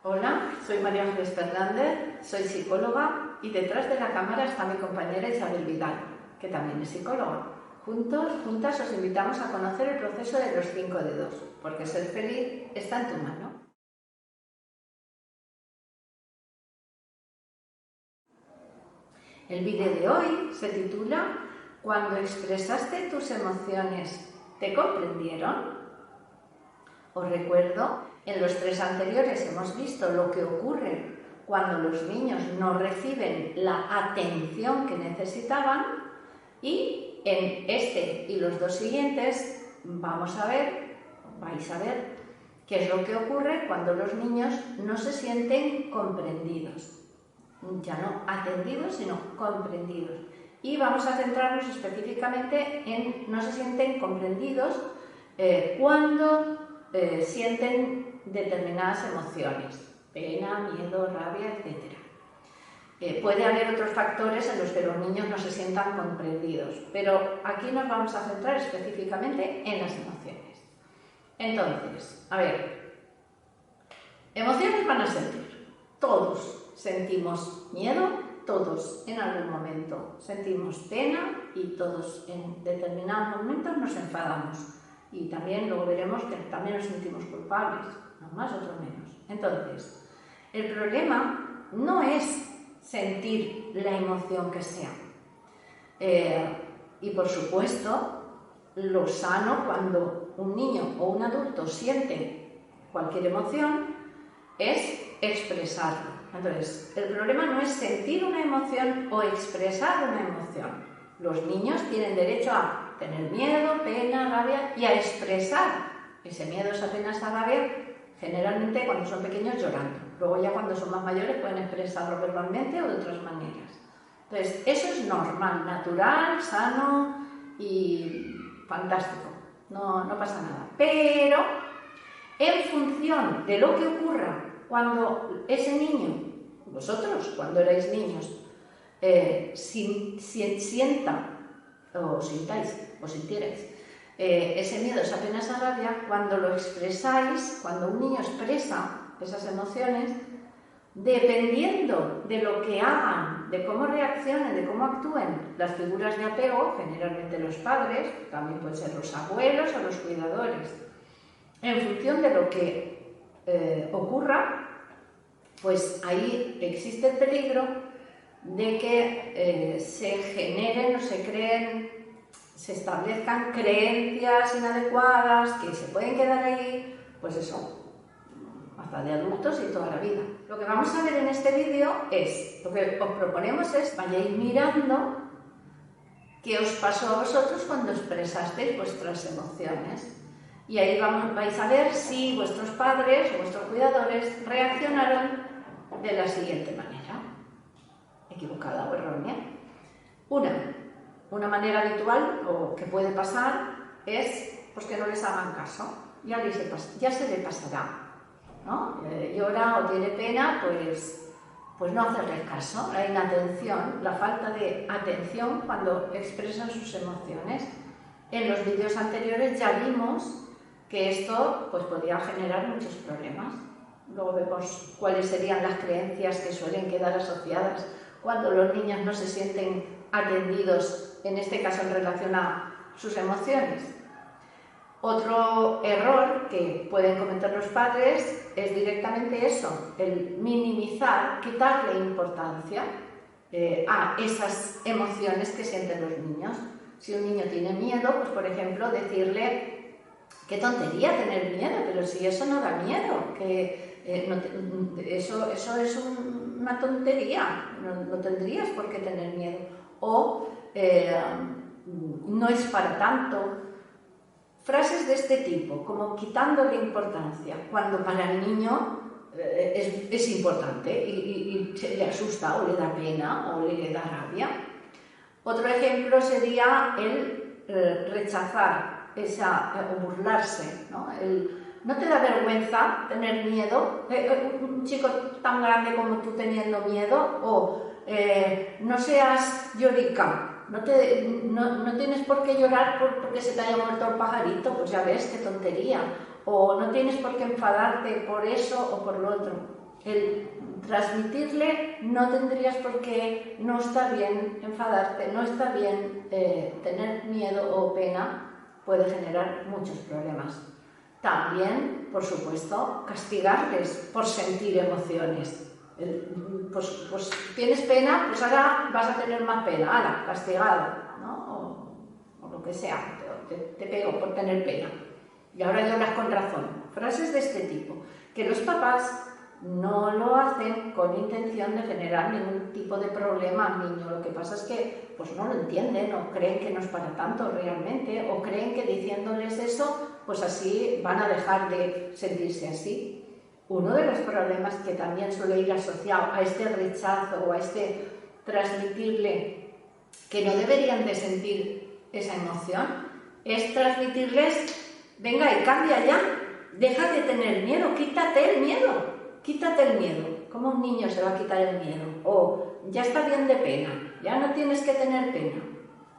Hola, soy María Ángeles Fernández, soy psicóloga y detrás de la cámara está mi compañera Isabel Vidal, que también es psicóloga. Juntas os invitamos a conocer el proceso de los 5 dedos, porque ser feliz está en tu mano. El vídeo de hoy se titula ¿Cuando expresaste tus emociones, te comprendieron? Os recuerdo, en los 3 anteriores hemos visto lo que ocurre cuando los niños no reciben la atención que necesitaban y en este y los 2 siguientes vais a ver qué es lo que ocurre cuando los niños no se sienten comprendidos. Ya no atendidos, sino comprendidos. Y vamos a centrarnos específicamente en no se sienten comprendidos cuando sienten determinadas emociones, pena, miedo, rabia, etc. Puede haber otros factores en los que los niños no se sientan comprendidos, pero aquí nos vamos a centrar específicamente en las emociones. Entonces, a ver, emociones van a sentir, todos sentimos miedo, todos en algún momento sentimos pena y todos en determinados momentos nos enfadamos. Y también luego veremos que también nos sentimos culpables, no más, otros menos. Entonces, el problema no es sentir la emoción que sea. Y por supuesto, lo sano cuando un niño o un adulto siente cualquier emoción es expresarlo. Entonces, el problema no es sentir una emoción o expresar una emoción. Los niños tienen derecho a tener miedo, pena, rabia y a expresar ese miedo, esa pena, esa rabia, generalmente cuando son pequeños llorando. Luego ya cuando son más mayores pueden expresarlo verbalmente o de otras maneras. Entonces, eso es normal, natural, sano y fantástico. No pasa nada. Pero, en función de lo que ocurra cuando ese niño, vosotros cuando erais niños, sienta o sintierais ese miedo, esa pena, esa rabia, cuando lo expresáis, cuando un niño expresa esas emociones, dependiendo de lo que hagan, de cómo reaccionen, de cómo actúen las figuras de apego, generalmente los padres, también pueden ser los abuelos o los cuidadores, en función de lo que ocurra, pues ahí existe el peligro de que se generen o se establezcan creencias inadecuadas que se pueden quedar ahí, pues eso, hasta de adultos y toda la vida. Lo que vamos a ver en este vídeo es, lo que os proponemos es, vayáis mirando qué os pasó a vosotros cuando expresasteis vuestras emociones. Y ahí vais a ver si vuestros padres o vuestros cuidadores reaccionaron de la siguiente manera. Equivocada o errónea. Una manera habitual o que puede pasar es pues, que no les hagan caso. Ya se le pasará, ¿no? Llora o tiene pena, pues no hacerles caso. La inatención, la falta de atención cuando expresan sus emociones. En los vídeos anteriores ya vimos que esto pues, podría generar muchos problemas. Luego vemos cuáles serían las creencias que suelen quedar asociadas cuando los niños no se sienten atendidos, en este caso en relación a sus emociones. Otro error que pueden cometer los padres es directamente eso, el minimizar, quitarle importancia a esas emociones que sienten los niños. Si un niño tiene miedo, pues por ejemplo decirle qué tontería tener miedo, pero si eso no da miedo, que eso es una tontería, no tendrías por qué tener miedo. O no es para tanto. Frases de este tipo, como quitándole importancia, cuando para el niño es importante y le asusta o le da pena o le da rabia. Otro ejemplo sería el rechazar o burlarse, ¿no? ¿No te da vergüenza tener miedo? Un chico tan grande como tú teniendo miedo. O no seas llorica. No tienes por qué llorar porque se te haya muerto el pajarito. Pues ya ves, qué tontería. O no tienes por qué enfadarte por eso o por lo otro. el transmitirle no tendrías por qué, no está bien enfadarte, no está bien tener miedo o pena, puede generar muchos problemas. También, por supuesto, castigarles por sentir emociones. Pues tienes pena, pues ahora vas a tener más pena, ¡hala! Castigado, ¿no? O lo que sea, te pego por tener pena. Y ahora lloras con razón. Frases de este tipo, que los papás no lo hacen con intención de generar ningún tipo de problema al niño. Lo que pasa es que pues no lo entienden o creen que no es para tanto realmente, o creen que diciéndoles eso, pues así van a dejar de sentirse así. Uno de los problemas que también suele ir asociado a este rechazo o a este transmitirle que no deberían de sentir esa emoción es transmitirles: venga y cambia ya, deja de tener miedo, quítate el miedo. Quítate el miedo. ¿Cómo un niño se va a quitar el miedo? O ya está bien de pena, ya no tienes que tener pena.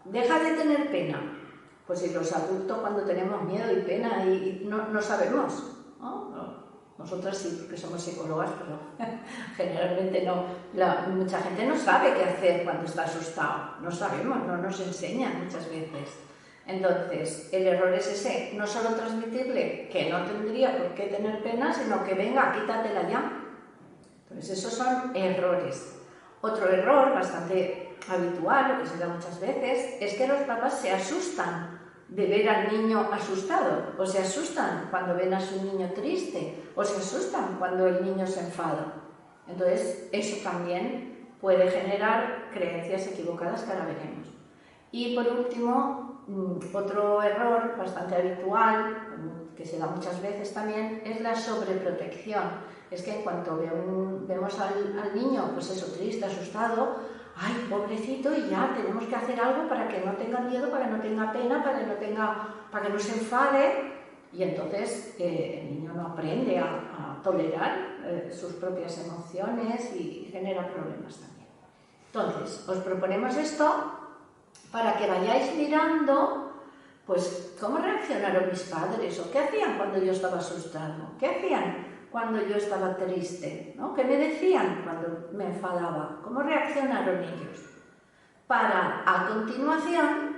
Deja de tener pena. Pues si los adultos cuando tenemos miedo y pena y no sabemos, ¿no? Nosotras sí, porque somos psicólogas, pero generalmente no. Mucha gente no sabe qué hacer cuando está asustado. No sabemos, no nos enseñan muchas veces. Entonces, el error es ese, no solo transmitirle que no tendría por qué tener pena, sino que venga, quítatela ya. Entonces, esos son errores. Otro error bastante habitual, lo que se da muchas veces, es que los papás se asustan de ver al niño asustado, o se asustan cuando ven a su niño triste, o se asustan cuando el niño se enfada. Entonces, eso también puede generar creencias equivocadas que ahora veremos. Y por último, otro error bastante habitual, que se da muchas veces también, es la sobreprotección. Es que en cuanto vemos al niño, pues eso, triste, asustado, ¡ay, pobrecito! Y ya tenemos que hacer algo para que no tenga miedo, para que no tenga pena, para que no se enfade. Y entonces el niño no aprende a tolerar sus propias emociones y genera problemas también. Entonces, os proponemos esto para que vayáis mirando, pues, cómo reaccionaron mis padres, o qué hacían cuando yo estaba asustado, qué hacían cuando yo estaba triste, ¿no? ¿Qué me decían cuando me enfadaba? ¿Cómo reaccionaron ellos? Para, a continuación,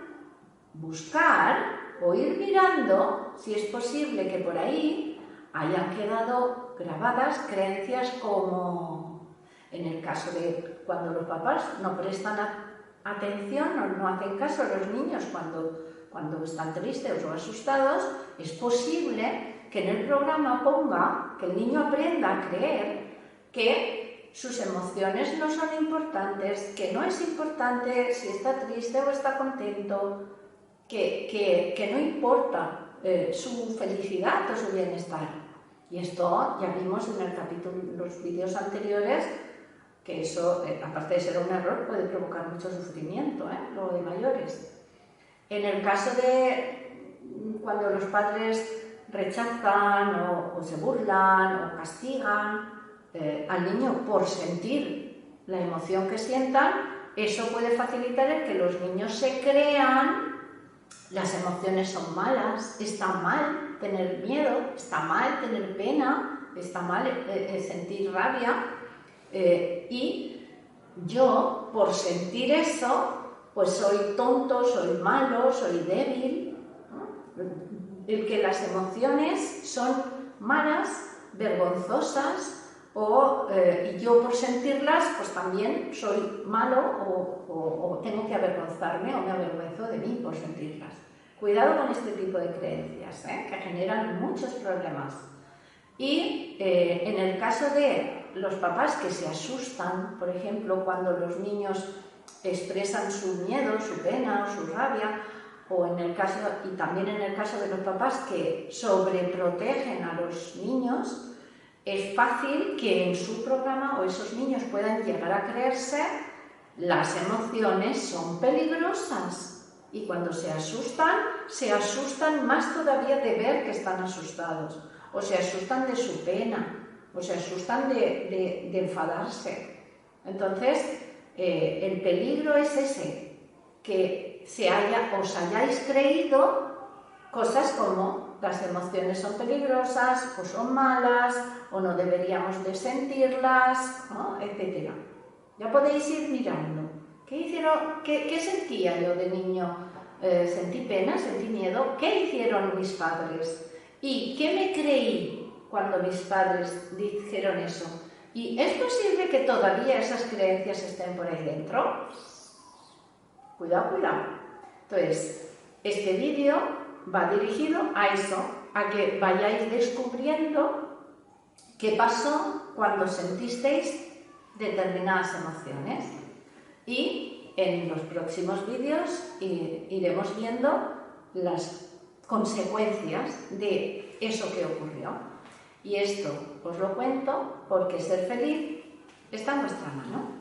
buscar o ir mirando si es posible que por ahí hayan quedado grabadas creencias como, en el caso de cuando los papás no prestan atención o no hacen caso a los niños cuando están tristes o asustados, es posible que en el programa ponga que el niño aprenda a creer que sus emociones no son importantes, que no es importante si está triste o está contento, que no importa su felicidad o su bienestar. Y esto ya vimos en el capítulo, los vídeos anteriores, que eso, aparte de ser un error, puede provocar mucho sufrimiento, luego de mayores. En el caso de cuando los padres rechazan o se burlan o castigan al niño por sentir la emoción que sientan, eso puede facilitar el que los niños se crean las emociones son malas, está mal tener miedo, está mal tener pena, está mal sentir rabia, y yo, por sentir eso, pues soy tonto, soy malo, soy débil, ¿no? El que las emociones son malas, vergonzosas, y yo por sentirlas, pues también soy malo o tengo que avergonzarme o me avergüenzo de mí por sentirlas. Cuidado con este tipo de creencias, que generan muchos problemas. Y en el caso de los papás que se asustan, por ejemplo, cuando los niños expresan su miedo, su pena o su rabia, y también en el caso de los papás que sobreprotegen a los niños, es fácil que en su programa o esos niños puedan llegar a creerse las emociones son peligrosas. Y cuando se asustan más todavía de ver que están asustados, o se asustan de su pena, o se asustan de enfadarse. Entonces, el peligro es ese, que os hayáis creído cosas como las emociones son peligrosas o son malas o no deberíamos de sentirlas, ¿no? Etcétera. Ya podéis ir mirando. ¿Qué sentía yo de niño? Sentí pena, sentí miedo. ¿Qué hicieron mis padres? ¿Y qué me creí cuando mis padres dijeron eso? ¿Y es posible que todavía esas creencias estén por ahí dentro? Cuidado, cuidado. Entonces, este vídeo va dirigido a eso, a que vayáis descubriendo qué pasó cuando sentisteis determinadas emociones. Y en los próximos vídeos iremos viendo las consecuencias de eso que ocurrió. Y esto os lo cuento porque ser feliz está en vuestra mano.